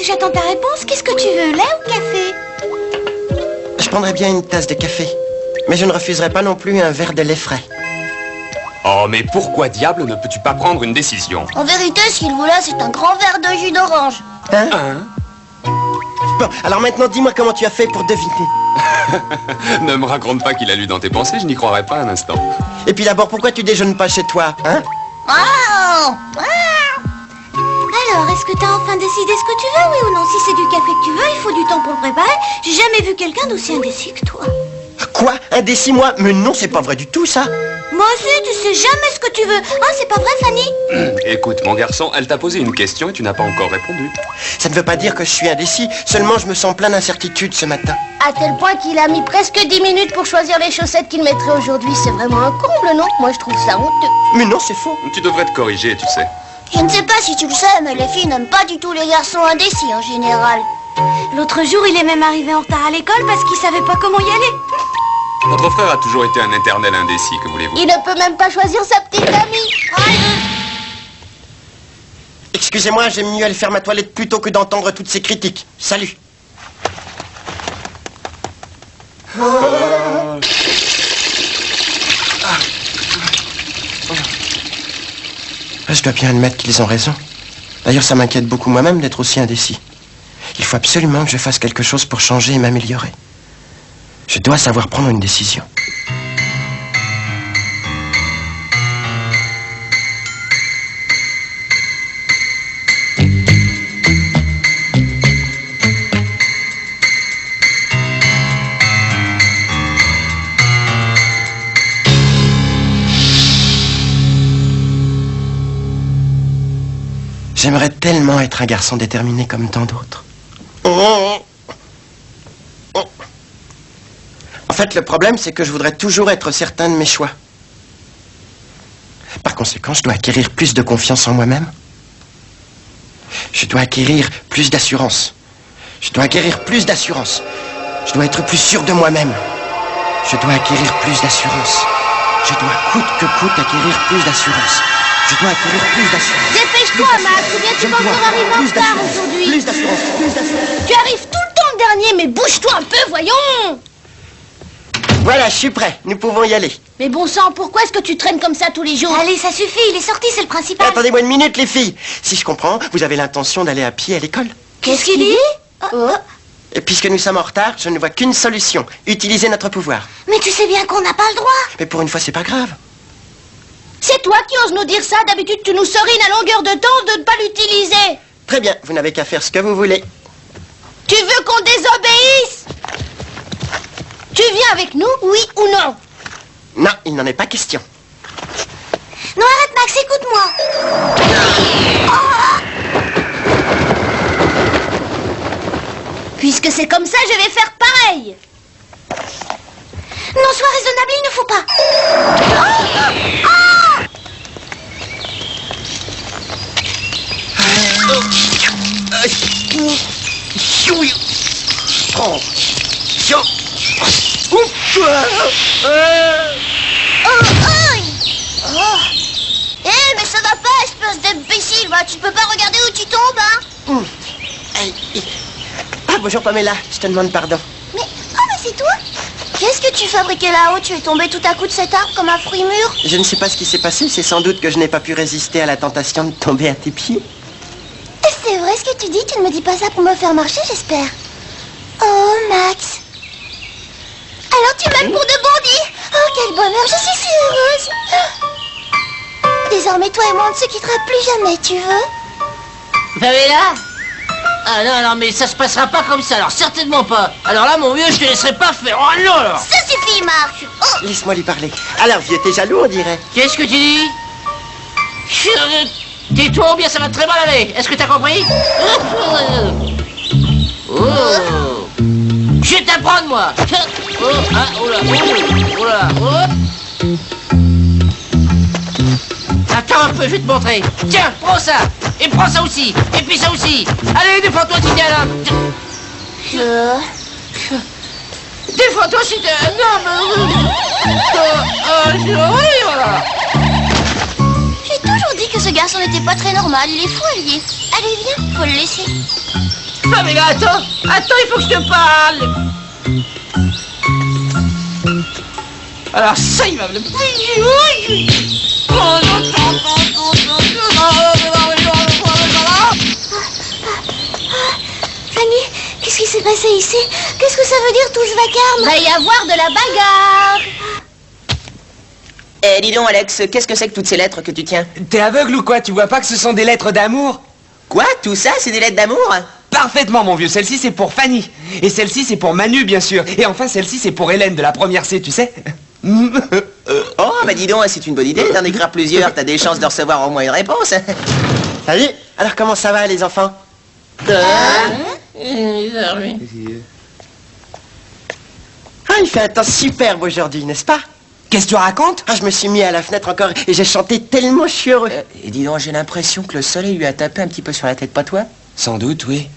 J'attends ta réponse. Qu'est-ce que tu veux, lait ou café? Je prendrais bien une tasse de café. Mais je ne refuserais pas non plus un verre de lait frais. Oh, mais pourquoi diable ne peux-tu pas prendre une décision? En vérité, ce qu'il vous là, c'est un grand verre de jus d'orange. Hein? Bon, alors maintenant, dis-moi comment tu as fait pour deviner. Ne me raconte pas qu'il a lu dans tes pensées, je n'y croirais pas un instant. Et puis d'abord, pourquoi tu déjeunes pas chez toi, hein? Alors, est-ce que t'as enfin décidé ce que tu veux, oui ou non? Si c'est du café que tu veux, il faut du temps pour le préparer. J'ai jamais vu quelqu'un d'aussi indécis que toi. Quoi? Indécis, moi? Mais non, c'est pas vrai du tout, ça. Moi aussi, tu sais jamais ce que tu veux. Ah, c'est pas vrai, Fanny? Écoute, mon garçon, elle t'a posé une question et tu n'as pas encore répondu. Ça ne veut pas dire que je suis indécis, seulement je me sens plein d'incertitudes ce matin. À tel point qu'il a mis presque 10 minutes pour choisir les chaussettes qu'il mettrait aujourd'hui. C'est vraiment un comble, non? Moi, je trouve ça honteux. Mais non, c'est faux. Tu devrais te corriger, tu sais. Je ne sais pas si tu le sais, mais les filles n'aiment pas du tout les garçons indécis en général. L'autre jour, il est même arrivé en retard à l'école parce qu'il savait pas comment y aller. Votre frère a toujours été un éternel indécis, que voulez-vous? Il ne peut même pas choisir sa petite amie. Excusez-moi, j'aime mieux aller faire ma toilette plutôt que d'entendre toutes ces critiques. Salut. Je dois bien admettre qu'ils ont raison. D'ailleurs, ça m'inquiète beaucoup moi-même d'être aussi indécis. Il faut absolument que je fasse quelque chose pour changer et m'améliorer. Je dois savoir prendre une décision. J'aimerais tellement être un garçon déterminé comme tant d'autres. En fait, le problème, c'est que je voudrais toujours être certain de mes choix. Par conséquent, je dois acquérir plus de confiance en moi-même. Je dois acquérir plus d'assurance. Je dois acquérir plus d'assurance. Je dois être plus sûr de moi-même. Je dois acquérir plus d'assurance. Je dois coûte que coûte acquérir plus d'assurance. Je dois acquérir plus d'assurance. Dépêche-toi, Max, ou bien tu vas encore arriver en retard aujourd'hui. Plus d'assurance, plus d'assurance. Tu arrives tout le temps le dernier, mais bouge-toi un peu, voyons. Voilà, je suis prêt. Nous pouvons y aller. Mais bon sang, pourquoi est-ce que tu traînes comme ça tous les jours? Allez, ça suffit, il est sorti, c'est le principal. Attendez-moi une minute, les filles. Si je comprends, vous avez l'intention d'aller à pied à l'école? Qu'est-ce qu'il dit? Et puisque nous sommes en retard, je ne vois qu'une solution. Utiliser notre pouvoir. Mais tu sais bien qu'on n'a pas le droit. Mais pour une fois, c'est pas grave. C'est toi qui oses nous dire ça. D'habitude, tu nous serines à longueur de temps de ne pas l'utiliser. Très bien, vous n'avez qu'à faire ce que vous voulez. Tu veux qu'on désobéisse? Tu viens avec nous, oui ou non? Non, il n'en est pas question. Non, arrête, Max, écoute-moi. Puisque c'est comme ça, je vais faire pareil. Non, sois raisonnable, il ne faut pas. Mais ça va pas, espèce d'imbécile, va. Tu ne peux pas regarder où tu tombes, hein? Ah, bonjour Pamela, je te demande pardon. Mais c'est toi? Qu'est-ce que tu fabriquais là-haut? Tu es tombé tout à coup de cet arbre comme un fruit mûr? Je ne sais pas ce qui s'est passé, c'est sans doute que je n'ai pas pu résister à la tentation de tomber à tes pieds. C'est vrai ce que tu dis, tu ne me dis pas ça pour me faire marcher, j'espère. Oh, Max. Alors tu m'aimes pour de bon dire? Oh, quel bonheur, je suis si heureuse. Désormais, toi et moi, on ne se quittera plus jamais, tu veux? Pamela? Ah non, non, mais ça se passera pas comme ça, alors certainement pas. Alors là, mon vieux, je te laisserai pas faire. Oh non, alors. Ça suffit, Marc. Oh. Laisse-moi lui parler. Alors, vieux, t'es jaloux, on dirait. Qu'est-ce que tu dis? Tais-toi ou bien ça va très mal aller. Est-ce que t'as compris? Oh. Je vais t'apprendre, moi. Oh, ah, oh là, oh là, oh. Attends un peu, je vais te montrer. Tiens, prends ça. Et prends ça aussi. Et puis ça aussi. Allez, défends-toi, si t'es là. Défends-toi, si t'es... Non, mais... oui, voilà. J'ai toujours dit que ce garçon n'était pas très normal. Il est fou, Allier. Allez, viens, faut le laisser. Pamela, attends, il faut que je te parle. Alors ça, il va me le... Fanny, qu'est-ce qui s'est passé ici? Qu'est-ce que ça veut dire tout ce vacarme? Va y avoir de la bagarre. Eh, dis donc, Alex, qu'est-ce que c'est que toutes ces lettres que tu tiens? T'es aveugle ou quoi? Tu vois pas que ce sont des lettres d'amour? Quoi? Tout ça, c'est des lettres d'amour? Parfaitement, mon vieux. Celle-ci, c'est pour Fanny. Et celle-ci, c'est pour Manu, bien sûr. Et enfin, celle-ci, c'est pour Hélène de la première C, tu sais. Oh, bah dis donc, c'est une bonne idée d'en écrire plusieurs. T'as des chances de recevoir au moins une réponse. Salut. Alors comment ça va, les enfants? Hein? Ah, il fait un temps superbe aujourd'hui, n'est-ce pas? Qu'est-ce que tu racontes? Ah, je me suis mis à la fenêtre encore et j'ai chanté tellement je suis heureux. Et dis donc, j'ai l'impression que le soleil lui a tapé un petit peu sur la tête, pas toi? Sans doute, oui.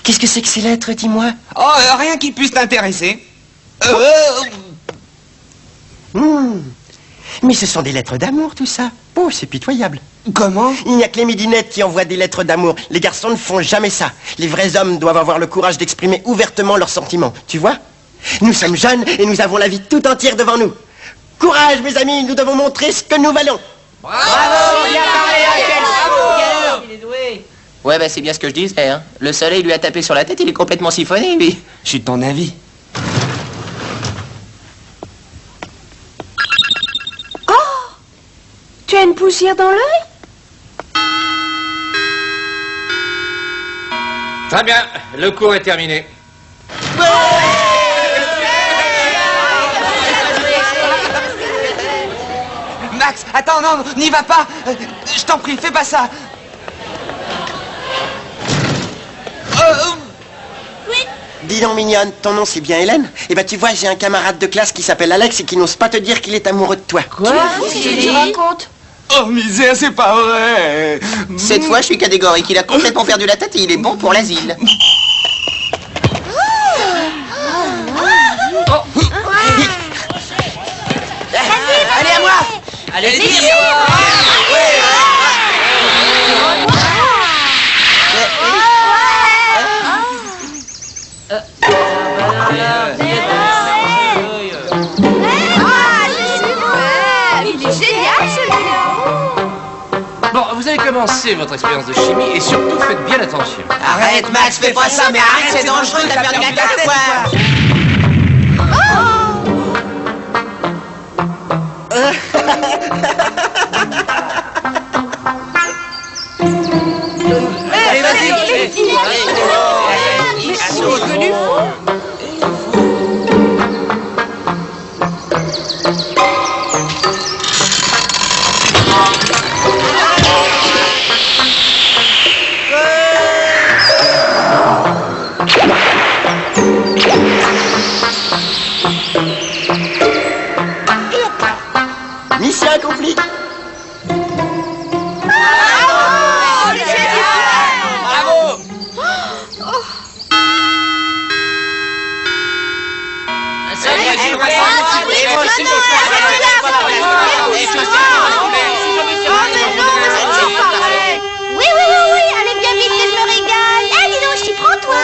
Qu'est-ce que c'est que ces lettres, dis-moi? Oh, rien qui puisse t'intéresser. Mais ce sont des lettres d'amour, tout ça. Oh, c'est pitoyable. Comment? Il n'y a que les midinettes qui envoient des lettres d'amour. Les garçons ne font jamais ça. Les vrais hommes doivent avoir le courage d'exprimer ouvertement leurs sentiments. Tu vois? Nous sommes jeunes et nous avons la vie tout entière devant nous. Courage, mes amis, nous devons montrer ce que nous valons. Bravo, bien parlé, Bravo. Il est doué. Ouais, bah c'est bien ce que je disais, hein. Le soleil lui a tapé sur la tête, il est complètement siphonné, lui. Je suis de ton avis. Tu as une poussière dans l'œil? Très bien, le cours est terminé. Max, attends, non, n'y va pas. Je t'en prie, fais pas ça. Dis donc, mignonne, ton nom c'est bien Hélène? Eh ben tu vois, j'ai un camarade de classe qui s'appelle Alex et qui n'ose pas te dire qu'il est amoureux de toi. Quoi? Qu'est-ce que tu racontes? Oh, misère, c'est pas vrai. Cette fois, je suis catégorique. Il a complètement perdu la tête et il est bon pour l'asile. Allez, à moi. Allez-y. Il est génial, celui-là! Bon, vous avez commencé votre expérience de chimie et surtout faites bien attention. Arrête, Max, fais pas ça, mais arrête, c'est dangereux, t'as perdu la tête, quoi. Allez, vas-y. Mission accomplie. Oui, allez bien vite que je me régale. Eh, dis donc, je t'y prends, toi.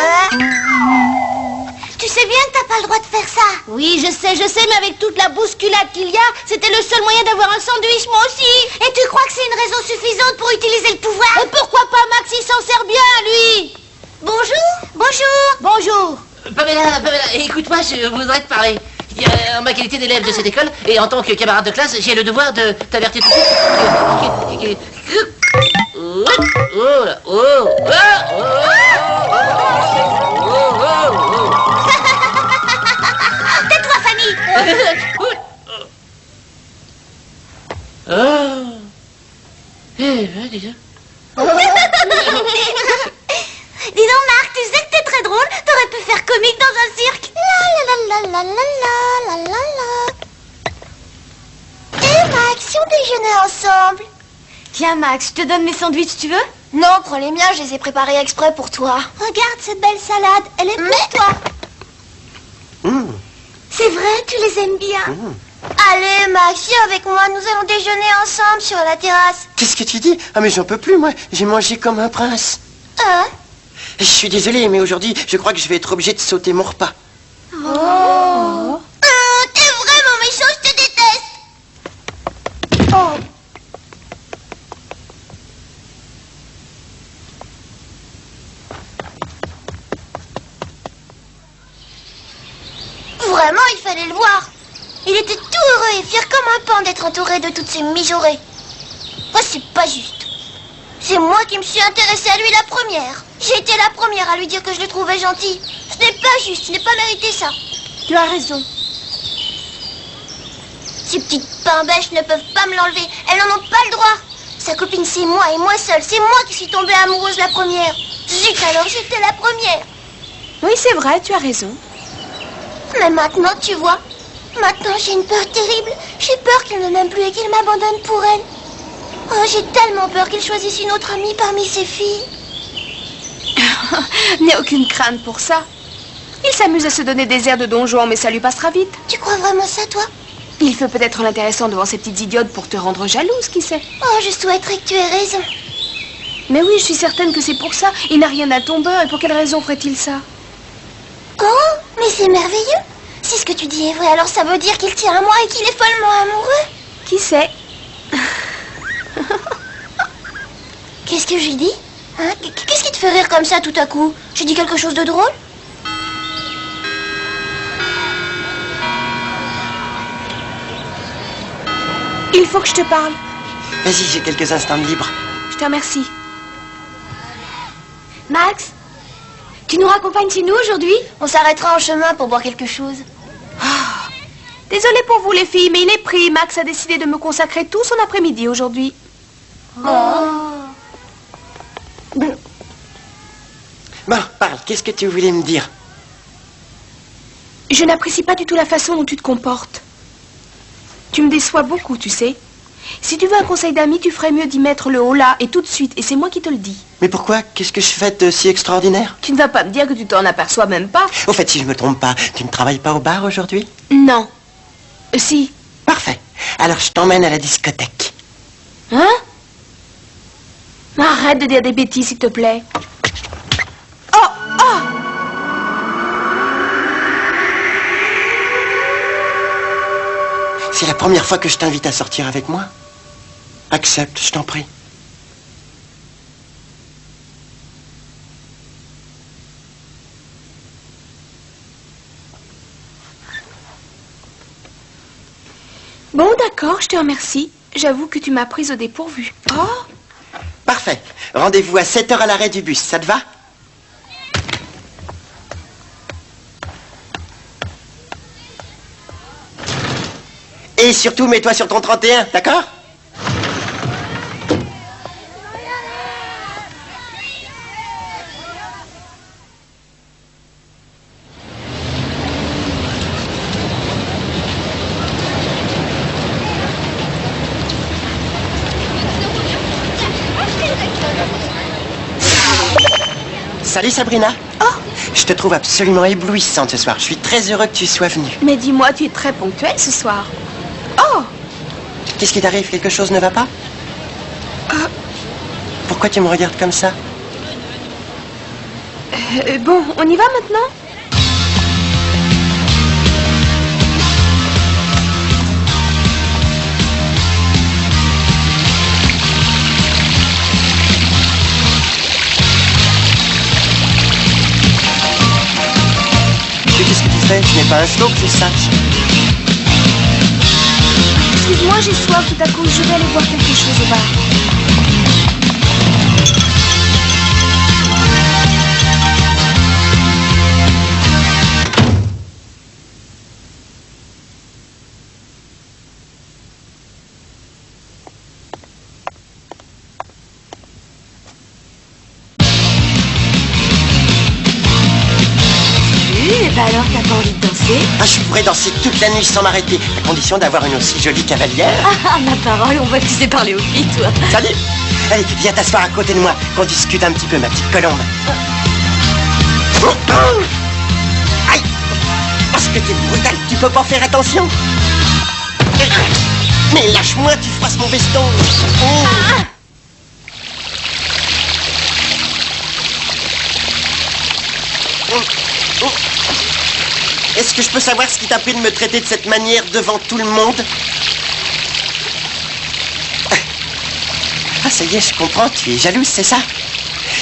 Tu sais bien que t'as pas le droit de faire ça. Oui, je sais, mais avec toute la bousculade qu'il y a, c'était le seul moyen d'avoir un sandwich, moi aussi. Et tu crois que c'est une raison suffisante pour utiliser le pouvoir? Et pourquoi pas Max, il s'en sert bien, lui. Bonjour. Pamela, écoute-moi, je voudrais te parler. En ma qualité d'élève de cette école et en tant que camarade de classe, j'ai le devoir de t'avertir tout de suite. Tais-toi, Fanny. Dis donc. Dis donc, Marc, tu sais que t'es très drôle. T'aurais pu faire comique dans un cirque. Et Max, si on déjeunait ensemble? Tiens, Max, je te donne mes sandwichs, tu veux? Non, prends les miens, je les ai préparés exprès pour toi. Regarde cette belle salade, elle est pour toi. C'est vrai, tu les aimes bien. Allez, Max, viens avec moi, nous allons déjeuner ensemble sur la terrasse. Qu'est-ce que tu dis? Ah, mais j'en peux plus, moi. J'ai mangé comme un prince. Hein? Je suis désolé, mais aujourd'hui, je crois que je vais être obligé de sauter mon repas. T'es vraiment méchant, je te déteste. Oh. Vraiment, il fallait le voir. Il était tout heureux et fier comme un paon d'être entouré de toutes ces mijaurées. Oh, c'est pas juste. C'est moi qui me suis intéressée à lui la première. J'ai été la première à lui dire que je le trouvais gentil. Ce n'est pas juste, je n'ai pas mérité ça. Tu as raison. Ces petites pains-bêches ne peuvent pas me l'enlever. Elles n'en ont pas le droit. Sa copine, c'est moi et moi seule. C'est moi qui suis tombée amoureuse la première. Zut, alors j'étais la première. Oui, c'est vrai, tu as raison. Mais maintenant, tu vois, maintenant j'ai une peur terrible. J'ai peur qu'il ne m'aime plus et qu'il m'abandonne pour elle. Oh, j'ai tellement peur qu'il choisisse une autre amie parmi ses filles. N'aie aucune crainte pour ça. Il s'amuse à se donner des airs de Don Juan, mais ça lui passera vite. Tu crois vraiment ça, toi? Il fait peut-être l'intéressant devant ces petites idiotes pour te rendre jalouse, qui sait. Oh, je souhaiterais que tu aies raison. Mais oui, je suis certaine que c'est pour ça. Il n'a rien à ton beurre, et pour quelle raison ferait-il ça? Oh, mais c'est merveilleux. Si ce que tu dis est vrai, alors ça veut dire qu'il tient à moi et qu'il est follement amoureux. Qui sait? Qu'est-ce que j'ai dit? Hein? Qu'est-ce qui te fait rire comme ça tout à coup? J'ai dit quelque chose de drôle? Il faut que je te parle. Vas-y, j'ai quelques instants de libre. Je te remercie. Max, tu nous raccompagnes chez nous aujourd'hui? On s'arrêtera en chemin pour boire quelque chose. Désolée pour vous les filles, mais il est pris. Max a décidé de me consacrer tout son après-midi aujourd'hui. Bon, parle, qu'est-ce que tu voulais me dire? Je n'apprécie pas du tout la façon dont tu te comportes. Tu me déçois beaucoup, tu sais. Si tu veux un conseil d'amis, tu ferais mieux d'y mettre le haut là et tout de suite. Et c'est moi qui te le dis. Mais pourquoi? Qu'est-ce que je fais de si extraordinaire? Tu ne vas pas me dire que tu t'en aperçois même pas. Au fait, si je me trompe pas, tu ne travailles pas au bar aujourd'hui? Non. Si. Parfait. Alors je t'emmène à la discothèque. Hein? Arrête de dire des bêtises, s'il te plaît. Oh! Oh! C'est la première fois que je t'invite à sortir avec moi. Accepte, je t'en prie. Bon, d'accord, je te remercie. J'avoue que tu m'as prise au dépourvu. Oh! Parfait. Rendez-vous à 7h à l'arrêt du bus, ça te va? Et surtout, mets-toi sur ton 31, d'accord? Salut Sabrina. Oh! Je te trouve absolument éblouissante ce soir. Je suis très heureux que tu sois venue. Mais dis-moi, tu es très ponctuelle ce soir. Oh! Qu'est-ce qui t'arrive? Quelque chose ne va pas? Pourquoi tu me regardes comme ça? Bon, on y va maintenant? Qu'est-ce que tu fais? Ce n'est pas un slow que tu saches. Excuse-moi, j'ai soif tout à coup. Je vais aller boire quelque chose au bar. Bah alors, t'as pas envie de danser? Ah, je pourrais danser toute la nuit sans m'arrêter, à condition d'avoir une aussi jolie cavalière. Ah, ma parole, on voit que tu sais parler aux filles, toi. Salut! Allez, viens t'asseoir à côté de moi, qu'on discute un petit peu, ma petite colombe. Aïe! Parce que t'es brutal, tu peux pas faire attention. Mais lâche-moi, tu froisses mon veston. Est-ce que je peux savoir ce qui t'a pris de me traiter de cette manière devant tout le monde? Ah, ça y est, je comprends, tu es jalouse, c'est ça?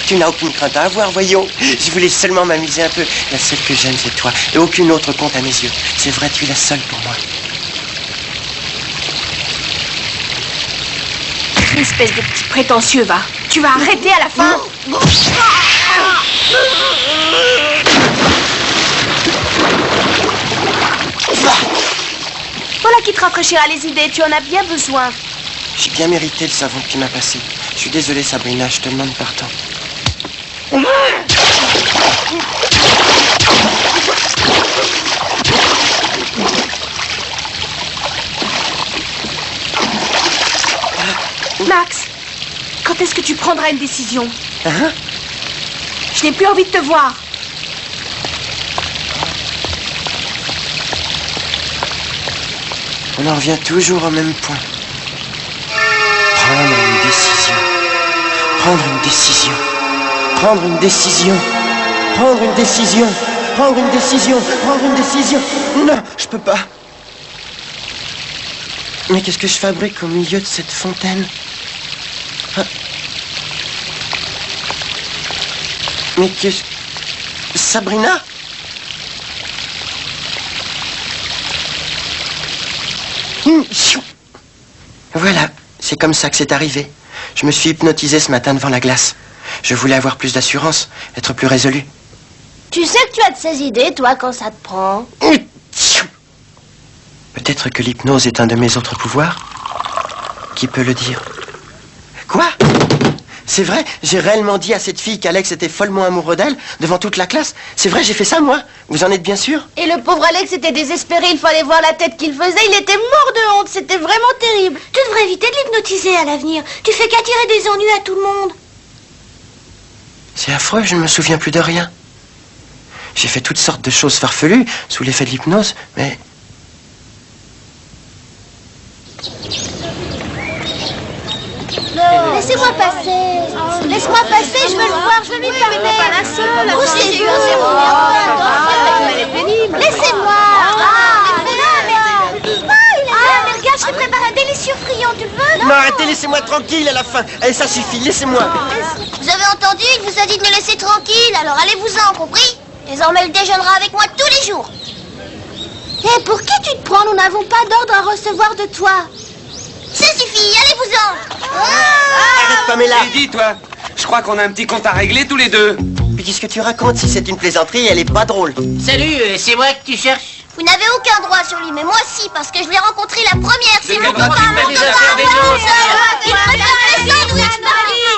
Tu n'as aucune crainte à avoir, voyons. Je voulais seulement m'amuser un peu. La seule que j'aime, c'est toi, et aucune autre compte à mes yeux. C'est vrai, tu es la seule pour moi. Espèce de petit prétentieux, va. Tu vas arrêter à la fin. Voilà qui te rafraîchira les idées, tu en as bien besoin. J'ai bien mérité le savon qui m'a passé. Je suis désolé, Sabrina, je te demande pardon. Max, quand est-ce que tu prendras une décision? Hein? Je n'ai plus envie de te voir. On en revient toujours au même point. Prendre une décision. Prendre une décision. Prendre une décision. Prendre une décision. Prendre une décision. Prendre une décision. Non, je peux pas. Mais qu'est-ce que je fabrique au milieu de cette fontaine? Ah. Mais qu'est-ce... Sabrina? Voilà, c'est comme ça que c'est arrivé. Je me suis hypnotisé ce matin devant la glace. Je voulais avoir plus d'assurance, être plus résolu. Tu sais que tu as de ces idées, toi, quand ça te prend. Peut-être que l'hypnose est un de mes autres pouvoirs? Qui peut le dire? Quoi? C'est vrai, j'ai réellement dit à cette fille qu'Alex était follement amoureux d'elle, devant toute la classe. C'est vrai, j'ai fait ça, moi. Vous en êtes bien sûr? Et le pauvre Alex était désespéré, il fallait voir la tête qu'il faisait, il était mort de honte, c'était vraiment terrible. Tu devrais éviter de l'hypnotiser à l'avenir. Tu fais qu'attirer des ennuis à tout le monde. C'est affreux, je ne me souviens plus de rien. J'ai fait toutes sortes de choses farfelues, sous l'effet de l'hypnose, mais... Laissez-moi passer. Laisse-moi passer, je veux le voir, je veux lui parler. Pas la seule. Poussez-le. Laissez-moi. Mais regarde, je t'ai préparé un délicieux friand, tu le veux? Non, arrêtez, laissez-moi tranquille à la fin. Allez, ça suffit, laissez-moi. Vous avez entendu? Il vous a dit de me laisser tranquille, alors allez-vous-en, compris? Désormais, il déjeunera avec moi tous les jours. Et pour qui tu te prends? Nous n'avons pas d'ordre à recevoir de toi. Ça suffit, allez-vous-en. Arrête, Pamela. Et dis, toi, je crois qu'on a un petit compte à régler tous les deux. Puis qu'est-ce que tu racontes? Si c'est une plaisanterie, elle est pas drôle. Salut, c'est moi que tu cherches? Vous n'avez aucun droit sur lui, mais moi si, parce que je l'ai rencontré la première. C'est quel mon droit copain, tu fais mon des copain, affaires des mon autres? copain. Il préfère les sandwichs, Marie.